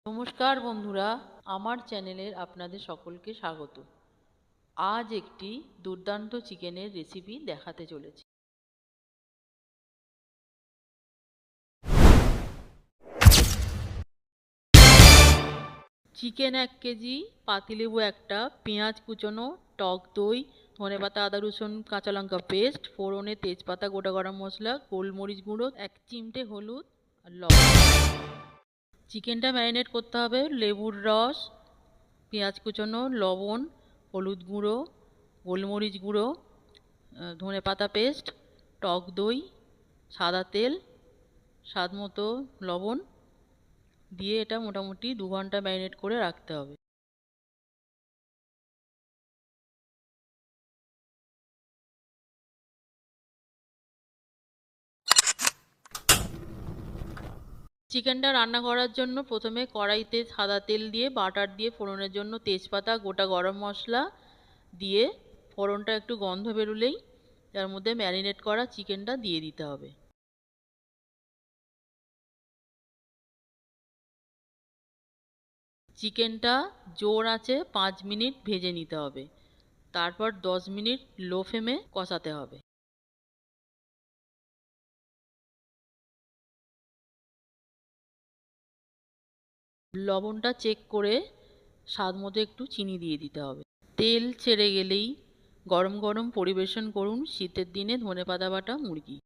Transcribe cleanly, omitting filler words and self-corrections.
নমস্কার বন্ধুরা, আমার চ্যানেলের আপনাদের সকলকে স্বাগত। আজ একটি দুর্দান্ত চিকেনের রেসিপি দেখাতে চলেছি। চিকেন 1 কেজি, পাতিলেবু একটা, পেঁয়াজ কুচনো, টক দই, ধনেপাতা, আদা রসুন কাঁচা লঙ্কা পেস্ট, ফোড়নে তেজপাতা, গোটা গরম মশলা, গোলমরিচ গুঁড়ো, 1 চিমটে হলুদ আর লবণ। চিকেনটা ম্যারিনেট করতে হবে লেবুর রস, পেঁয়াজ কুচনো, লবণ, হলুদ গুঁড়ো, গোলমরিচ গুঁড়ো, ধনেপাতা পেস্ট, টক দই, সাদা তেল, স্বাদ মতো লবণ দিয়ে এটা মোটামুটি 2 ঘন্টা ম্যারিনেট করে রাখতে হবে। চিকেনটা রান্না করার জন্য প্রথমে কড়াইতে সাদা তেল দিয়ে বাটার দিয়ে ফোড়নের জন্য তেজপাতা, গোটা গরম মশলা দিয়ে ফোড়নটা একটু গন্ধ বেরোলেই তার মধ্যে ম্যারিনেট করা চিকেনটা দিয়ে দিতে হবে। চিকেনটা জোর আঁচে 5 মিনিট ভেজে নিতে হবে, তারপর 10 মিনিট লো ফ্লেমে কষাতে হবে। লবণটা চেক করে স্বাদ মতো একটু চিনি দিয়ে দিতে হবে। তেল ছেড়ে গেলেই গরম গরম পরিবেশন করুন শীতের দিনে ধনেপাতা বাটা মুরগি।